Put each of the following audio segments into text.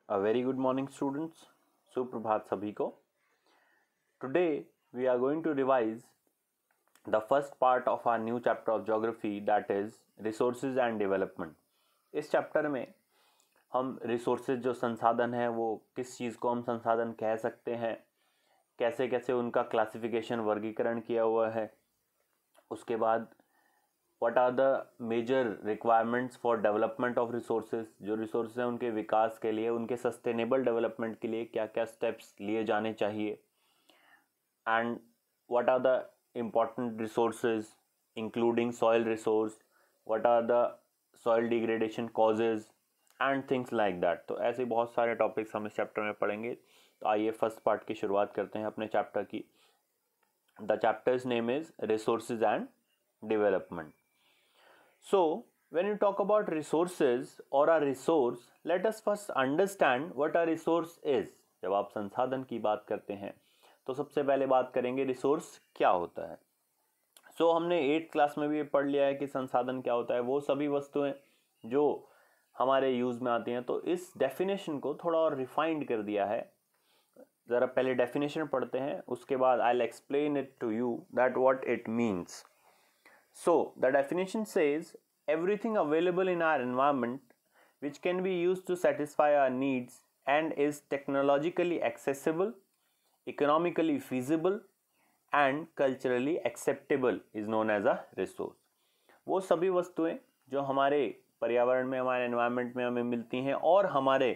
A very good morning students. सुप्रभात सभी को. Today we are going to revise the first part of our new chapter of geography, that is resources and development. इस chapter में हम resources जो संसाधन है वो किस चीज़ को हम संसाधन कह सकते हैं, कैसे कैसे उनका क्लासिफिकेशन वर्गीकरण किया हुआ है, उसके बाद what are the major requirements for development of resources, जो रिसोर्सेज हैं उनके विकास के लिए, उनके सस्टेनेबल डेवलपमेंट के लिए क्या क्या स्टेप्स लिए जाने चाहिए, and what are the important resources including soil resource, what are the soil degradation causes and things like that. तो ऐसे बहुत सारे टॉपिक्स हम इस चैप्टर में पढ़ेंगे. तो आइए फर्स्ट पार्ट की शुरुआत करते हैं अपने चैप्टर की. The chapters name is resources and development. So when you talk about resources or a resource, let us first understand what a resource is. जब आप संसाधन की बात करते हैं तो सबसे पहले बात करेंगे रिसोर्स क्या होता है. सो हमने 8th क्लास में भी पढ़ लिया है कि संसाधन क्या होता है. वो सभी वस्तुएं जो हमारे यूज में आती हैं. तो इस डेफिनेशन को थोड़ा और रिफाइंड कर दिया है. ज़रा पहले डेफिनेशन पढ़ते हैं, उसके बाद I will explain it to you that what it means. So, the definition says everything available in our environment which can be used to satisfy our needs and is technologically accessible, economically feasible and culturally acceptable is known as a resource. वो सभी वस्तुएं जो हमारे पर्यावरण में, हमारे environment में हमें मिलती हैं और हमारे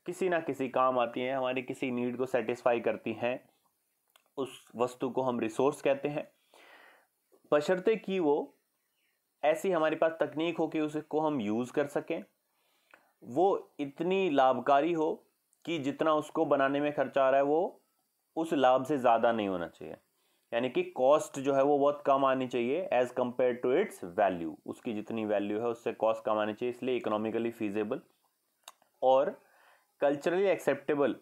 किसी ना किसी काम आती हैं, हमारी किसी नीड को सेटिस्फाई करती हैं, उस वस्तु को हम रिसोर्स कहते हैं. बशर्ते कि वो ऐसी हमारे पास तकनीक हो कि उसको हम यूज़ कर सकें, वो इतनी लाभकारी हो कि जितना उसको बनाने में खर्चा आ रहा है वो उस लाभ से ज़्यादा नहीं होना चाहिए. यानी कि कॉस्ट जो है वो बहुत कम आनी चाहिए as compare to its value. उसकी जितनी वैल्यू है उससे कॉस्ट कम आनी चाहिए. इसलिए इकोनॉमिकली फीजेबल और कल्चरली एक्सेप्टेबल.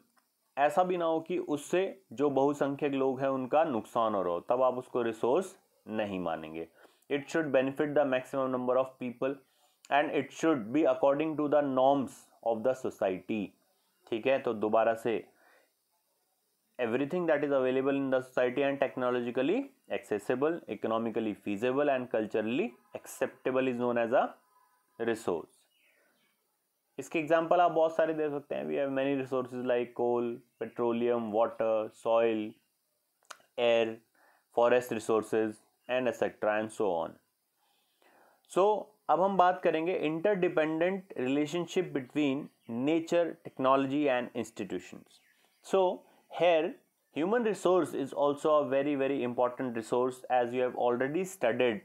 ऐसा भी ना हो कि उससे जो बहुसंख्यक लोग हैं उनका नुकसान हो रहा हो, तब आप उसको रिसोर्स नहीं मानेंगे. It should benefit the maximum number of people and it should be according to the norms of the society. ठीक है, तो दोबारा से everything that is available in the society and technologically accessible, economically feasible and culturally acceptable is known as a resource. इसके example आप बहुत सारे दे सकते हैं. We have many resources like coal, petroleum, water, soil, air, forest resources and etcetera and so on. So अब हम बात करेंगे interdependent relationship between nature, technology and institutions. So here human resource is also a very very important resource as you have already studied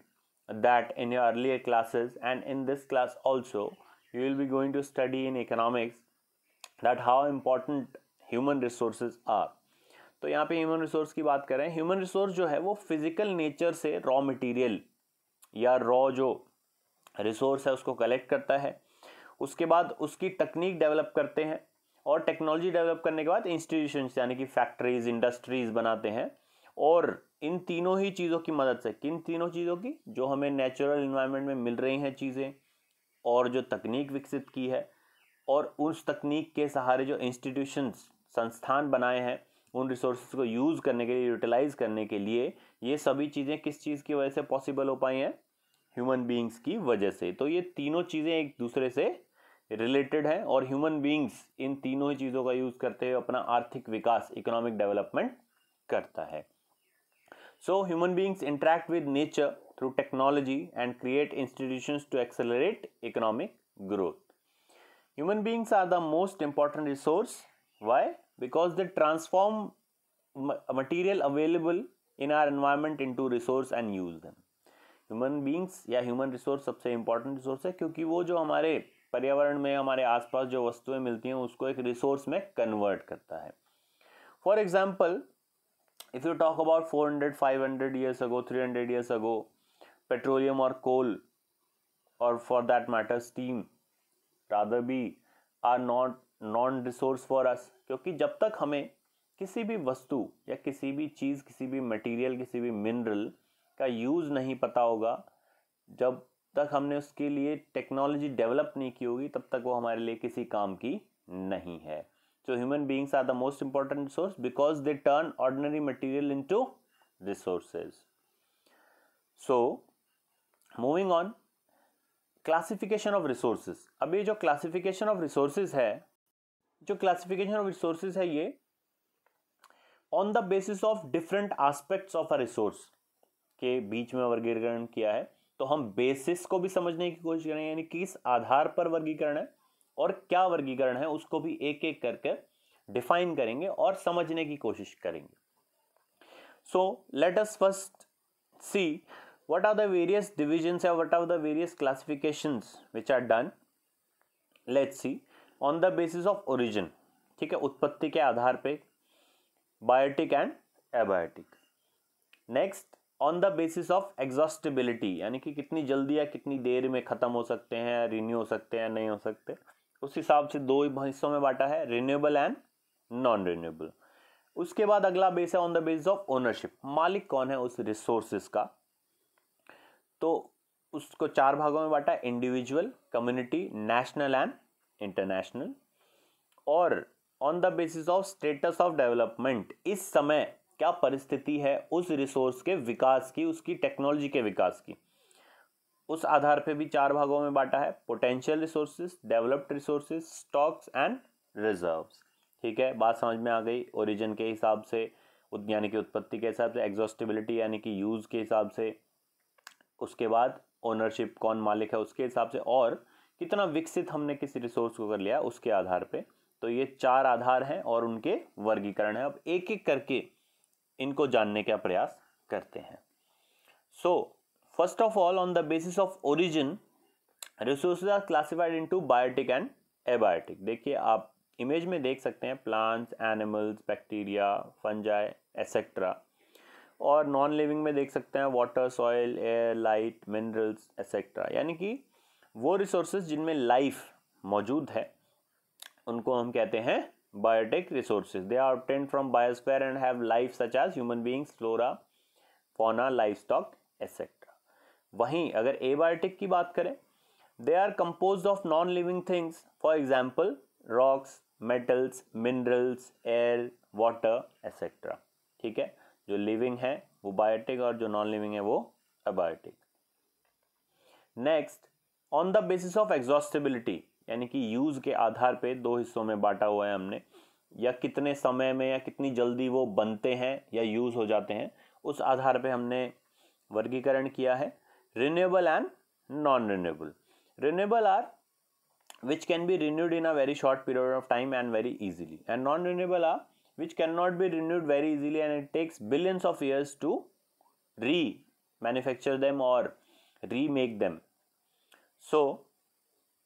that in your earlier classes, and in this class also you will be going to study in economics that how important human resources are. तो यहाँ पे human resource की बात करें. Human resource जो है वो physical nature से रॉ मटेरियल या रॉ जो रिसोर्स है उसको कलेक्ट करता है. उसके बाद उसकी टेक्निक डेवलप करते हैं और टेक्नोलॉजी डेवलप करने के बाद इंस्टीट्यूशंस यानी कि फैक्ट्रीज, इंडस्ट्रीज बनाते हैं. और इन तीनों ही चीज़ों की मदद से, किन तीनों चीज़ों की, जो हमें नेचुरल इन्वायरमेंट में मिल रही हैं चीज़ें और जो तकनीक विकसित की है और उस तकनीक के सहारे जो इंस्टीट्यूशंस, संस्थान बनाए हैं, उन रिसोर्सेज को यूज़ करने के लिए, यूटिलाइज करने के लिए, ये सभी चीज़ें किस चीज़ की वजह से पॉसिबल हो पाई हैं? ह्यूमन बीइंग्स की वजह से. तो ये तीनों चीज़ें एक दूसरे से रिलेटेड हैं और ह्यूमन बीइंग्स इन तीनों ही चीज़ों का यूज़ करते हुए अपना आर्थिक विकास, इकोनॉमिक डेवलपमेंट करता है. So human beings interact with nature through technology and create institutions to accelerate economic growth. Human beings are the most important resource. Why? Because they transform material available in our environment into resource and use them. Human beings या human resource सबसे important resource है क्योंकि वो जो हमारे पर्यावरण में, हमारे आसपास जो वस्तुएं मिलती हैं उसको एक रिसोर्स में कन्वर्ट करता है. For example, if you talk about 400, 500 years ago, 300 years ago, petroleum or coal, or for that matter steam, rather be are not non-resource for us. क्योंकि जब तक हमें किसी भी वस्तु या किसी भी चीज़, किसी भी मटेरियल, किसी भी मिनरल का यूज़ नहीं पता होगा, जब तक हमने उसके लिए टेक्नोलॉजी डेवलप नहीं की होगी, तब तक वो हमारे लिए किसी काम की नहीं है. So human beings are the most important resource because they turn ordinary material into resources. So moving on, classification of resources. अब ये जो क्लासिफिकेशन ऑफ रिसोर्सेज है, ये on the basis of different aspects of a resource के बीच में वर्गीकरण किया है. तो हम बेसिस को भी समझने की कोशिश करेंगे, यानी किस आधार पर वर्गीकरण है और क्या वर्गीकरण है उसको भी एक एक करके डिफाइन करेंगे और समझने की कोशिश करेंगे. So let us first see what are the various divisions or what are the various classifications which are done. Let's see. On the basis of origin, ठीक है, उत्पत्ति के आधार पे, biotic and abiotic. Next, on the basis of exhaustibility, यानी कि कितनी जल्दी या कितनी देर में खत्म हो सकते हैं, रिन्यू हो सकते हैं, नहीं हो सकते, उस हिसाब से दो हिस्सों में बांटा है, रिन्यूएबल एंड नॉन रिन्यूएबल. उसके बाद अगला बेस है on the basis of ownership, मालिक कौन है उस रिसोर्सेज का. तो उसको चार भागों में बांटा, individual, community, national and international. और on the basis of status of development, इस समय क्या परिस्थिति है उस रिसोर्स के विकास की, उसकी टेक्नोलॉजी के विकास की, उस आधार पे भी चार भागों में बांटा है, potential resources, developed resources, stocks and reserves. ठीक है, बात समझ में आ गई. ओरिजिन के हिसाब से, यानी कि उत्पत्ति के हिसाब से, एग्जॉस्टिबिलिटी यानी कि यूज के हिसाब से, उसके बाद ओनरशिप, कौन मालिक है उसके हिसाब से, और कितना विकसित हमने किसी रिसोर्स को कर लिया उसके आधार पे. तो ये चार आधार हैं और उनके वर्गीकरण है. अब एक एक करके इनको जानने का प्रयास करते हैं. So first of all, on the basis of origin, resources are classified into biotic and abiotic. देखिए, आप इमेज में देख सकते हैं plants, animals, bacteria, fungi etcetera. और नॉन लिविंग में देख सकते हैं water, soil, air, light, minerals etcetera. यानी कि वो रिसोर्सेज जिनमें लाइफ मौजूद है उनको हम कहते हैं biotic resources. They are obtained from biosphere and have life such as human beings, flora, fauna, livestock etcetera. वहीं अगर एबायोटिक की बात करें, they are composed of non living things, for example rocks, metals, minerals, air, water etcetera. ठीक है, जो living है वो बायोटिक और जो नॉन लिविंग है वो abiotic. Next, on the basis of exhaustibility, यानी कि यूज के आधार पे दो हिस्सों में बांटा हुआ है हमने, या कितने समय में या कितनी जल्दी वो बनते हैं या यूज हो जाते हैं, उस आधार पे हमने वर्गीकरण किया है. Renewable and non renewable. Renewable are which can be renewed in a very short period of time and very easily, and non renewable are which cannot be renewed very easily and it takes billions of years to manufacture them or remake them. So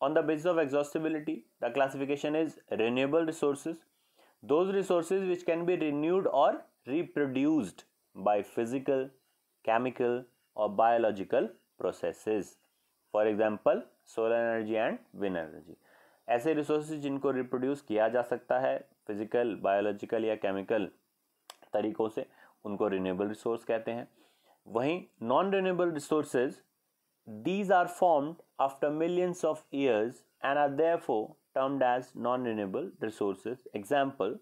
on the basis of exhaustibility, the classification is renewable resources, those resources which can be renewed or reproduced by physical, chemical or biological processes. For example solar energy and wind energy. ऐसे resources जिनको reproduce किया जा सकता है physical, biological या chemical तरीकों से, उनको रिन्यूएबल रिसोर्स कहते हैं. वहीं non renewable resources, these are formed after millions of years and are therefore termed as non renewable resources. Example,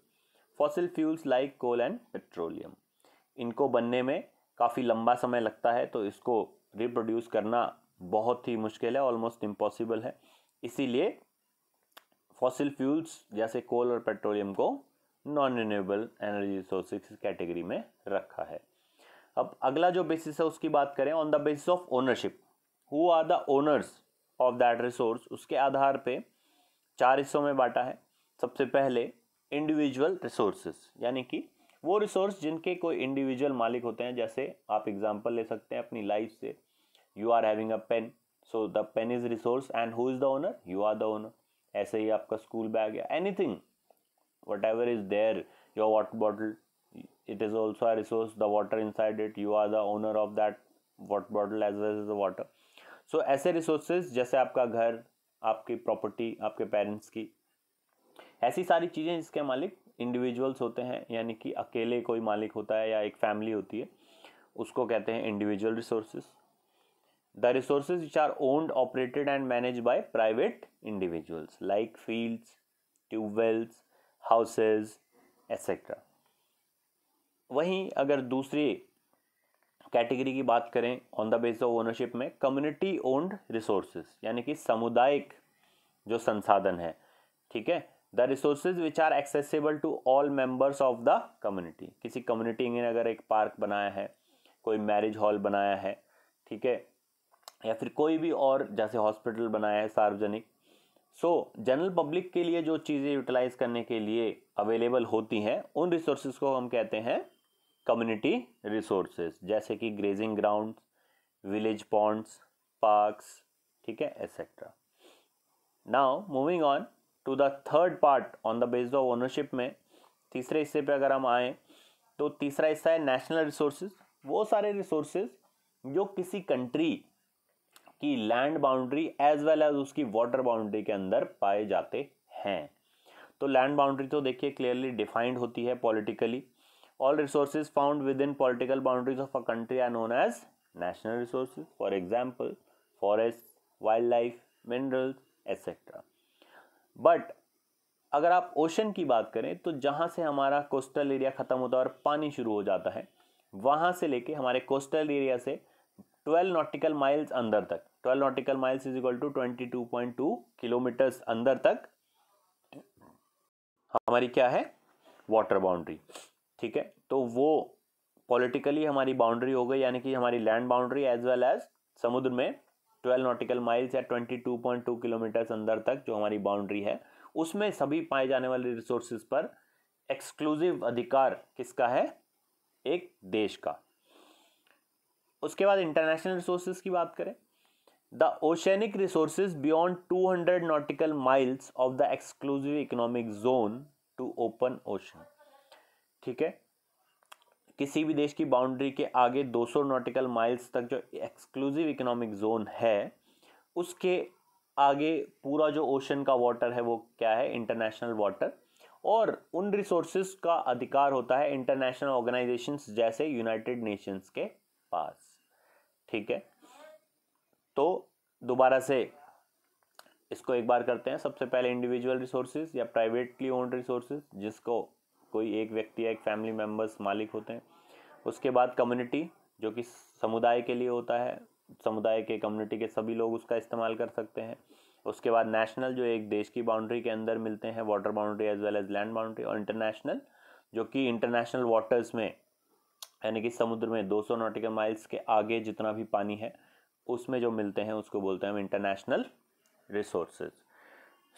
fossil fuels like coal and petroleum. इनको बनने में काफ़ी लंबा समय लगता है, तो इसको रिप्रोड्यूस करना बहुत ही मुश्किल है, ऑलमोस्ट इम्पॉसिबल है. इसीलिए फॉसिल फ्यूल्स जैसे कोल और पेट्रोलियम को non renewable energy resources category में रखा है. अब अगला जो बेसिस है उसकी बात करें, on the basis of ownership, who are the owners of that resource, उसके आधार पे चार हिस्सों में बांटा है. सबसे पहले इंडिविजुअल रिसोर्सेज, यानी कि वो रिसोर्स जिनके कोई इंडिविजुअल मालिक होते हैं. जैसे आप एग्जांपल ले सकते हैं अपनी लाइफ से, you are having a pen, so the pen is resource and who is the owner? You are the owner. ऐसे ही आपका स्कूल बैग या anything, whatever is there, your water bottle, it is also a resource. The water inside it, you are the owner of that water bottle as well as the water. So ऐसे resources जैसे आपका घर, आपकी property, आपके parents की, ऐसी सारी चीज़ें जिसके मालिक इंडिविजुअल्स होते हैं, यानी कि अकेले कोई मालिक होता है या एक फैमिली होती है, उसको कहते हैं individual resources. The resources which are owned, operated and managed by private individuals like fields, tubewells, houses etcetera. वहीं अगर दूसरी कैटेगरी की बात करें on the basis of ownership में, कम्युनिटी ओन्ड रिसोर्सेज, यानी कि सामुदायिक जो संसाधन है, ठीक है, the resources which are accessible to all members of the community. किसी कम्युनिटी ने अगर एक पार्क बनाया है, कोई मैरिज हॉल बनाया है, ठीक है, या फिर कोई भी और जैसे हॉस्पिटल बनाया है सार्वजनिक, सो जनरल पब्लिक के लिए जो चीज़ें यूटिलाइज करने के लिए अवेलेबल होती हैं, उन रिसोर्सेज को हम कहते हैं कम्युनिटी रिसोर्सेज, जैसे कि grazing grounds, village ponds, parks, ठीक है, etcetera. Now moving on to the third part on the basis of ownership में, तीसरे हिस्से पे अगर हम आए तो तीसरा हिस्सा है नेशनल रिसोर्सेज। वो सारे रिसोर्सेज जो किसी कंट्री की land boundary as well as उसकी वाटर बाउंड्री के अंदर पाए जाते हैं। तो लैंड बाउंड्री तो देखिए क्लियरली डिफाइंड होती है politically. All resources found within political boundaries of a country are known as national resources, for example forest, wild life, minerals etcetera. But अगर आप ओशन की बात करें तो जहां से हमारा कोस्टल एरिया खत्म होता है और पानी शुरू हो जाता है, वहां से लेके हमारे कोस्टल एरिया से 12 नॉटिकल माइल्स अंदर तक, 12 nautical miles is equal to 22.2 kilometres अंदर तक हमारी क्या है, वाटर बाउंड्री, ठीक है। तो वो पॉलिटिकली हमारी बाउंड्री हो गई, यानी कि हमारी land boundary as well as समुद्र में 12 नॉटिकल माइल्स या 22.2 किलोमीटर्स अंदर तक जो हमारी बाउंड्री है, उसमें सभी पाए जाने वाले रिसोर्सेज पर एक्सक्लूसिव अधिकार किसका है, एक देश का। उसके बाद इंटरनेशनल रिसोर्सेज की बात करें, the oceanic resources beyond 200 nautical miles of the exclusive economic zone to open ocean, ठीक है। किसी भी देश की बाउंड्री के आगे 200 नॉटिकल माइल्स तक जो एक्सक्लूसिव इकोनॉमिक जोन है, उसके आगे पूरा जो ओशन का वाटर है वो क्या है, इंटरनेशनल वाटर, और उन रिसोर्सेज का अधिकार होता है इंटरनेशनल ऑर्गेनाइजेशंस जैसे यूनाइटेड नेशंस के पास, ठीक है। तो दोबारा से इसको एक बार करते हैं। सबसे पहले इंडिविजुअल रिसोर्सेज या प्राइवेटली ओन्ड रिसोर्सेज, जिसको कोई एक व्यक्ति या एक फैमिली मेंबर्स मालिक होते हैं। उसके बाद कम्युनिटी, जो कि समुदाय के लिए होता है, समुदाय के कम्युनिटी के सभी लोग उसका इस्तेमाल कर सकते हैं। उसके बाद नेशनल, जो एक देश की बाउंड्री के अंदर मिलते हैं, water boundary as well as land boundary. और इंटरनेशनल, जो कि इंटरनेशनल वाटर्स में, यानी कि समुद्र में 200 नॉटिकल माइल्स के आगे जितना भी पानी है उसमें जो मिलते हैं उसको बोलते हैं international resources.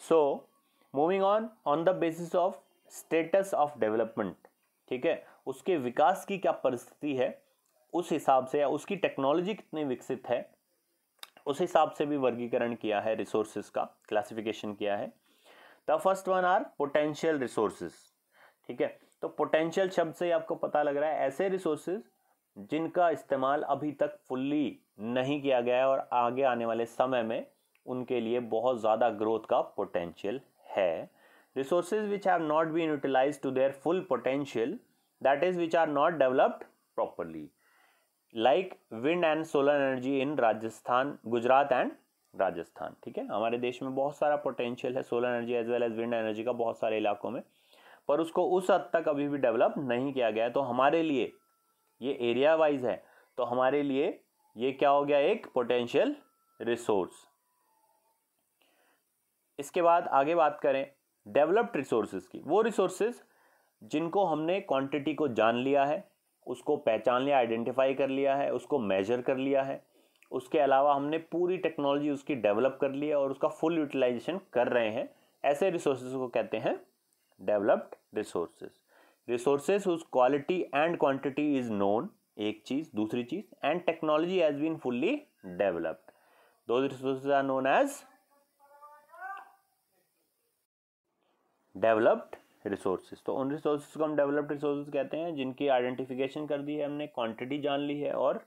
So moving on the basis of status of development, ठीक है, उसके विकास की क्या परिस्थिति है, उस हिसाब से, या उसकी टेक्नोलॉजी कितनी विकसित है, उस हिसाब से भी वर्गीकरण किया है, रिसोर्सेज का क्लासिफिकेशन किया है। The first one are potential resources, ठीक है। तो पोटेंशियल शब्द से आपको पता लग रहा है ऐसे रिसोर्सेज जिनका इस्तेमाल अभी तक फुल्ली नहीं किया गया है और आगे आने वाले समय में उनके लिए बहुत ज़्यादा ग्रोथ का पोटेंशियल है। Resources which have not been utilized to their full potential, that is which are not developed properly, like wind and solar energy in Rajasthan, Gujarat and Rajasthan, ठीक है। हमारे देश में बहुत सारा पोटेंशियल है solar energy as well as wind energy का बहुत सारे इलाकों में, पर उसको उस हद तक अभी भी डेवलप नहीं किया गया है। तो हमारे लिए ये एरिया वाइज है, तो हमारे लिए ये क्या हो गया, एक पोटेंशियल रिसोर्स। इसके बाद आगे बात करें डेवलप्ड रिसोर्सेज की, वो रिसोर्सेज जिनको हमने क्वांटिटी को जान लिया है, उसको पहचान लिया, आइडेंटिफाई कर लिया है, उसको मेजर कर लिया है, उसके अलावा हमने पूरी टेक्नोलॉजी उसकी डेवलप कर ली है और उसका फुल यूटिलाइजेशन कर रहे हैं, ऐसे रिसोर्सेज को कहते हैं developed resources. Resources whose quality and quantity is known, एक चीज, दूसरी चीज, and technology has been fully developed, those resources are known as developed resources. तो उन रिसोर्सेज को हम डेवलप्ड रिसोर्सेज कहते हैं जिनकी आइडेंटिफिकेशन कर दी है हमने, क्वांटिटी जान ली है और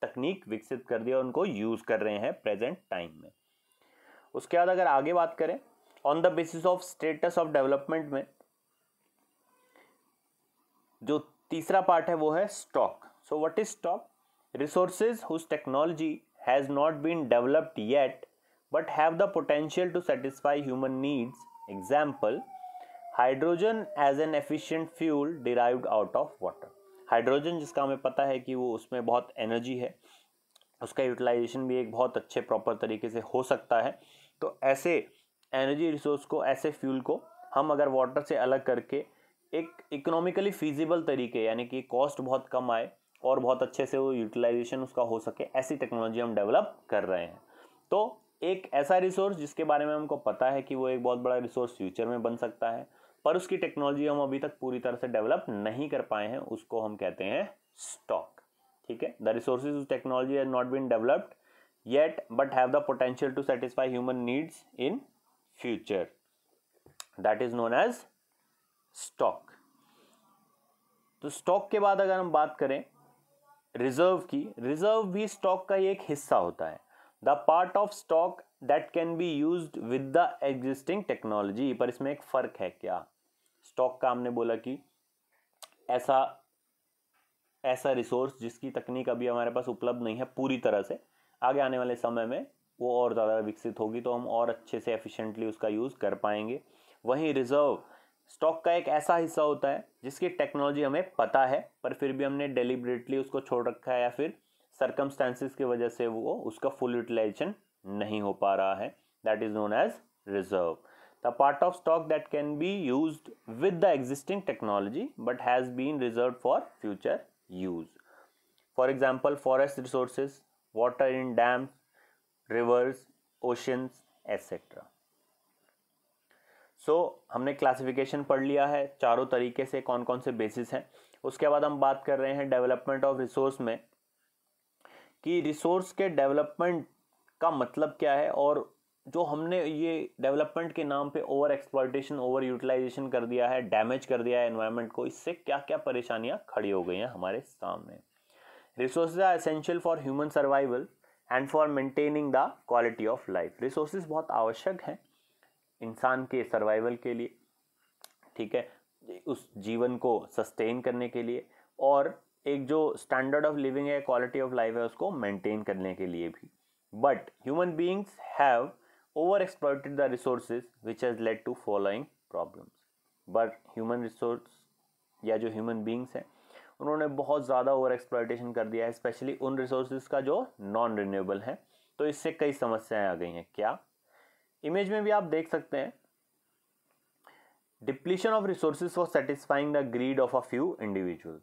तकनीक विकसित कर दी है, उनको यूज कर रहे हैं प्रेजेंट टाइम में। उसके बाद अगर आगे बात करें on the basis of status of development में, जो तीसरा पार्ट है वो है stock. So what is stock? Resources whose technology has not been developed yet but have the potential to satisfy human needs. Example hydrogen as an efficient fuel derived out of water. Hydrogen जिसका हमें पता है कि वो उसमें बहुत energy है, उसका यूटिलाइजेशन भी एक बहुत अच्छे प्रॉपर तरीके से हो सकता है। तो ऐसे एनर्जी रिसोर्स को, ऐसे फ्यूल को हम अगर वाटर से अलग करके एक इकोनॉमिकली फीजिबल तरीके, यानी कि कॉस्ट बहुत कम आए और बहुत अच्छे से वो यूटिलाइजेशन उसका हो सके, ऐसी टेक्नोलॉजी हम डेवलप कर रहे हैं। तो एक ऐसा रिसोर्स जिसके बारे में हमको पता है कि वो एक बहुत बड़ा रिसोर्स फ्यूचर में बन सकता है, पर उसकी टेक्नोलॉजी हम अभी तक पूरी तरह से डेवलप नहीं कर पाए हैं, उसको हम कहते हैं स्टॉक। ठीक है, the resources technology has not been developed yet but have the potential to satisfy human needs in future, that is known as stock. तो स्टॉक के बाद अगर हम बात करें रिजर्व की, रिजर्व भी स्टॉक का ही एक हिस्सा होता है। The part of stock that can be used with the existing technology. पर इसमें एक फर्क है क्या, स्टॉक का हमने बोला कि ऐसा रिसोर्स जिसकी तकनीक अभी हमारे पास उपलब्ध नहीं है पूरी तरह से, आगे आने वाले समय में वो और ज़्यादा विकसित होगी तो हम और अच्छे से एफिशिएंटली उसका यूज़ कर पाएंगे। वहीं रिजर्व स्टॉक का एक ऐसा हिस्सा होता है जिसकी टेक्नोलॉजी हमें पता है, पर फिर भी हमने डेलिबरेटली उसको छोड़ रखा है या फिर सर्कमस्टेंसेस की वजह से वो उसका फुल यूटिलाइजेशन नहीं हो पा रहा है, that is known as reserve. The part of stock that can be used with the existing technology but has been reserved for future use. For example forest resources, water in dams, rivers, oceans etcetera. So हमने classification पढ़ लिया है चारों तरीके से कौन कौन से बेसिस हैं। उसके बाद हम बात कर रहे हैं डेवलपमेंट ऑफ रिसोर्स में कि रिसोर्स के डेवलपमेंट का मतलब क्या है, और जो हमने ये डेवलपमेंट के नाम पे ओवर एक्सप्लॉयटेशन, ओवर यूटिलाइजेशन कर दिया है, डैमेज कर दिया है एनवायरनमेंट को, इससे क्या क्या परेशानियां खड़ी हो गई हैं हमारे सामने। Resources are essential for human survival and for maintaining the quality of life. Resources बहुत आवश्यक हैं इंसान के सर्वाइवल के लिए, ठीक है, उस जीवन को सस्टेन करने के लिए, और एक जो स्टैंडर्ड ऑफ लिविंग है, क्वालिटी ऑफ लाइफ है, उसको मेंटेन करने के लिए भी। But human beings have over exploited the resources which has led to following problems. But human resource या जो ह्यूमन बीइंग्स हैं उन्होंने बहुत ज़्यादा ओवर एक्सप्लॉइटेशन कर दिया है, स्पेशली उन रिसोर्सेज का जो नॉन रिन्यूएबल है। तो इससे कई समस्याएं आ गई हैं। क्या, इमेज में भी आप देख सकते हैं, depletion of resources for satisfying the greed of a few individuals.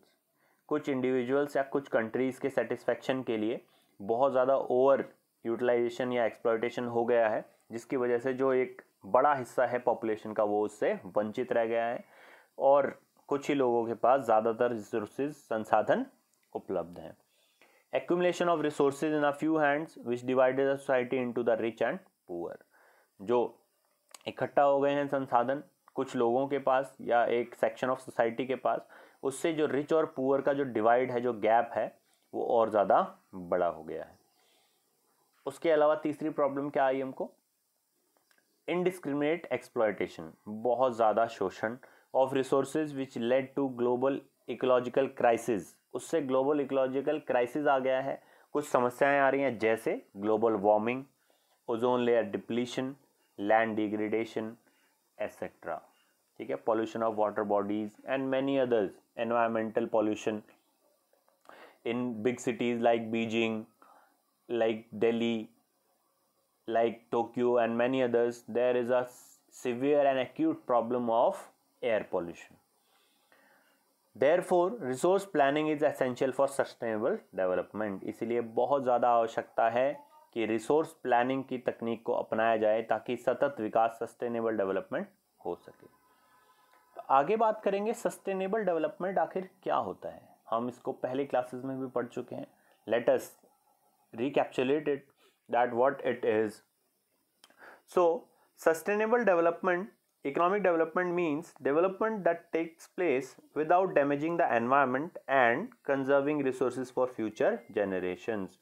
कुछ इंडिविजुअल्स या कुछ कंट्रीज के सेटिस्फेक्शन के लिए बहुत ज़्यादा ओवर यूटिलाइजेशन या एक्सप्लॉयटेशन हो गया है, जिसकी वजह से जो एक बड़ा हिस्सा है पॉपुलेशन का वो उससे वंचित रह गया है, और कुछ ही लोगों के पास ज़्यादातर रिसोर्सेज, संसाधन उपलब्ध हैं। Accumulation of resources in a few hands which divided the society into the rich and poor. जो इकट्ठा हो गए हैं संसाधन कुछ लोगों के पास या एक सेक्शन ऑफ सोसाइटी के पास, उससे जो रिच और पुअर का जो डिवाइड है, जो गैप है, वो और ज़्यादा बड़ा हो गया है। उसके अलावा तीसरी प्रॉब्लम क्या आई हमको, इनडिस्क्रिमिनेट एक्सप्लॉयटेशन, बहुत ज़्यादा शोषण of resources which led to global ecological crisis. उससे ग्लोबल इकोलॉजिकल क्राइसिस आ गया है, कुछ समस्याएं आ रही हैं जैसे global warming, ozone layer depletion, land degradation etcetera. ठीक है, pollution of water bodies and many others, environmental pollution in big cities like Beijing, like Delhi, like Tokyo and many others, there is a severe and acute problem of air pollution. Therefore, resource planning is essential for sustainable development. इसलिए बहुत ज़्यादा आवश्यकता है कि resource planning की तकनीक को अपनाया जाए ताकि सतत विकास, सस्टेनेबल डेवलपमेंट हो सके। तो आगे बात करेंगे सस्टेनेबल डेवलपमेंट आखिर क्या होता है। हम इसको पहले क्लासेस में भी पढ़ चुके हैं। Let us recapitulate it, that what it is. So sustainable development, economic development means development that takes place without damaging the environment and conserving resources for future generations.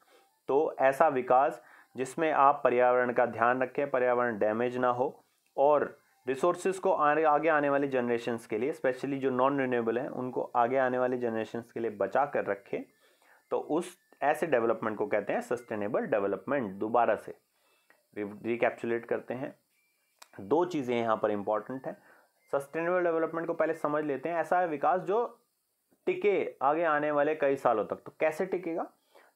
तो ऐसा विकास जिसमें आप पर्यावरण का ध्यान रखें, पर्यावरण डैमेज ना हो, और रिसोर्सेज को आगे आने वाली जनरेशन्स के लिए, स्पेशली जो नॉन रिन्यूएबल हैं उनको आगे आने वाली जनरेशन्स के लिए बचा कर रखें। तो उस ऐसे डेवलपमेंट को कहते हैं सस्टेनेबल डेवलपमेंट। दोबारा से रिकैप्चुलेट करते हैं, दो चीज़ें यहाँ पर इंपॉर्टेंट हैं। सस्टेनेबल डेवलपमेंट को पहले समझ लेते हैं। ऐसा है विकास जो टिके आगे आने वाले कई सालों तक। तो कैसे टिकेगा?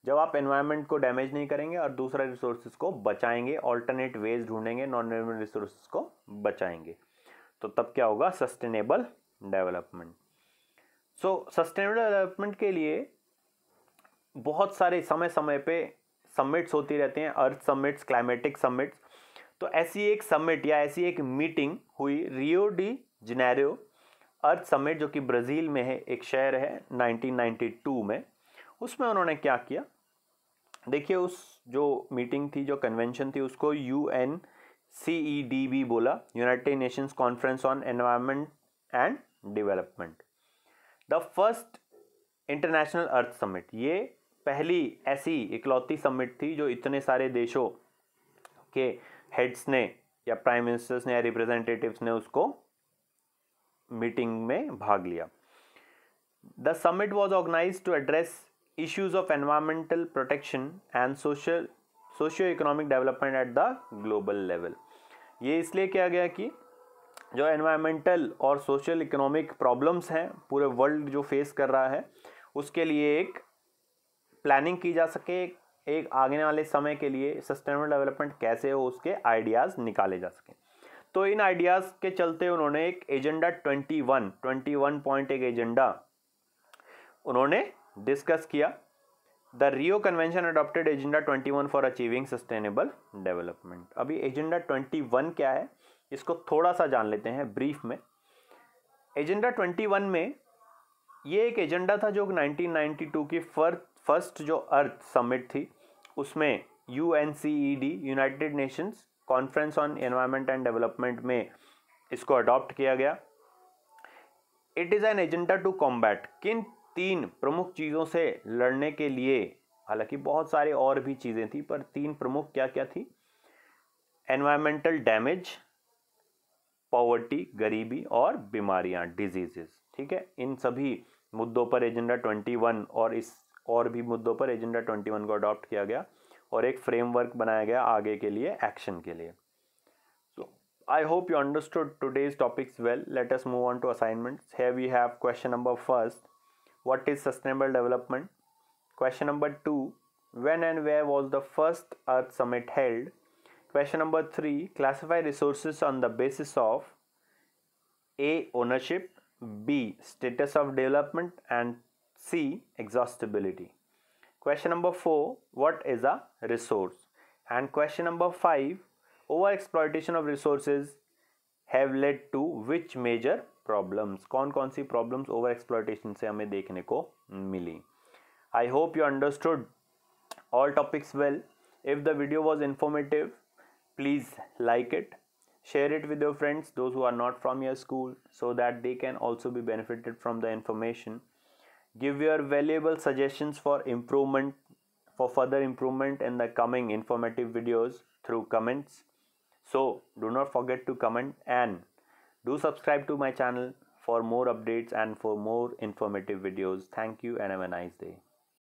जब आप एनवायरनमेंट को डैमेज नहीं करेंगे और दूसरे रिसोर्सेज को बचाएंगे, ऑल्टरनेट वेज ढूंढेंगे, नॉन रिन्यूएबल रिसोर्सेज को बचाएंगे, तो तब क्या होगा? Sustainable development. सो सस्टेनेबल डेवलपमेंट के लिए बहुत सारे समय समय पे समिट्स होती रहती हैं, अर्थ समिट्स, क्लाइमेटिक समिट्स। तो ऐसी एक समिट या ऐसी एक मीटिंग हुई रियो डी जनेरियो अर्थ समिट, जो कि ब्राज़ील में है, एक शहर है, 1992 में। उसमें उन्होंने क्या किया? देखिए, उस जो मीटिंग थी, जो कन्वेंशन थी, उसको UNCEDB बोला, United Nations conference on environment and development, the first international earth summit. ये पहली ऐसी इकलौती समिट थी जो इतने सारे देशों के हेड्स ने या प्राइम मिनिस्टर्स ने या रिप्रेजेंटेटिव्स ने उसको मीटिंग में भाग लिया। The summit was organised to address issues of environmental protection and socio-economic development at the global level। ये इसलिए किया गया कि जो एनवायरमेंटल और सोशल इकोनॉमिक प्रॉब्लम्स हैं पूरे वर्ल्ड जो फेस कर रहा है, उसके लिए एक प्लानिंग की जा सके, एक आगे वाले समय के लिए सस्टेनेबल डेवलपमेंट कैसे हो उसके आइडियाज़ निकाले जा सकें। तो इन आइडियाज़ के चलते उन्होंने एक एजेंडा 21 पॉइंट एक एजेंडा उन्होंने डिस्कस किया। The Rio convention adopted agenda 21 for achieving sustainable development. अभी एजेंडा 21 क्या है, इसको थोड़ा सा जान लेते हैं ब्रीफ में। एजेंडा 21 में ये एक एजेंडा था जो 1992 की फर्स्ट जो अर्थ समिट थी, उसमें UNCED, United Nations conference on environment and development में इसको अडॉप्ट किया गया। It is an agenda to combat, किन 3 प्रमुख चीज़ों से लड़ने के लिए, हालांकि बहुत सारे और भी चीज़ें थी, पर 3 प्रमुख क्या क्या थी? एनवायरमेंटल डैमेज, पॉवर्टी, गरीबी, और बीमारियां, डिजीजेस। ठीक है, इन सभी मुद्दों पर एजेंडा 21 और इस और भी मुद्दों पर एजेंडा 21 को अडॉप्ट किया गया और एक फ्रेमवर्क बनाया गया आगे के लिए, एक्शन के लिए। So I hope you understood today's topics well. Let us move on to assignments. Here we have question number 1. What is sustainable development? Question number 2. When and where was the first Earth Summit held? Question number 3. Classify resources on the basis of A. Ownership, B. Status of development, and C. Exhaustibility. Question number 4. What is a resource? And question number 5. Overexploitation of resources have led to which major problems? कौन कौन सी problems over exploitation से हमें देखने को मिली? I hope you understood all topics well. If the video was informative, please like it, share it with your friends, those who are not from your school, so that they can also be benefited from the information. Give your valuable suggestions for improvement, for further improvement in the coming informative videos through comments. So do not forget to comment and do subscribe to my channel for more updates and for more informative videos. Thank you and have a nice day.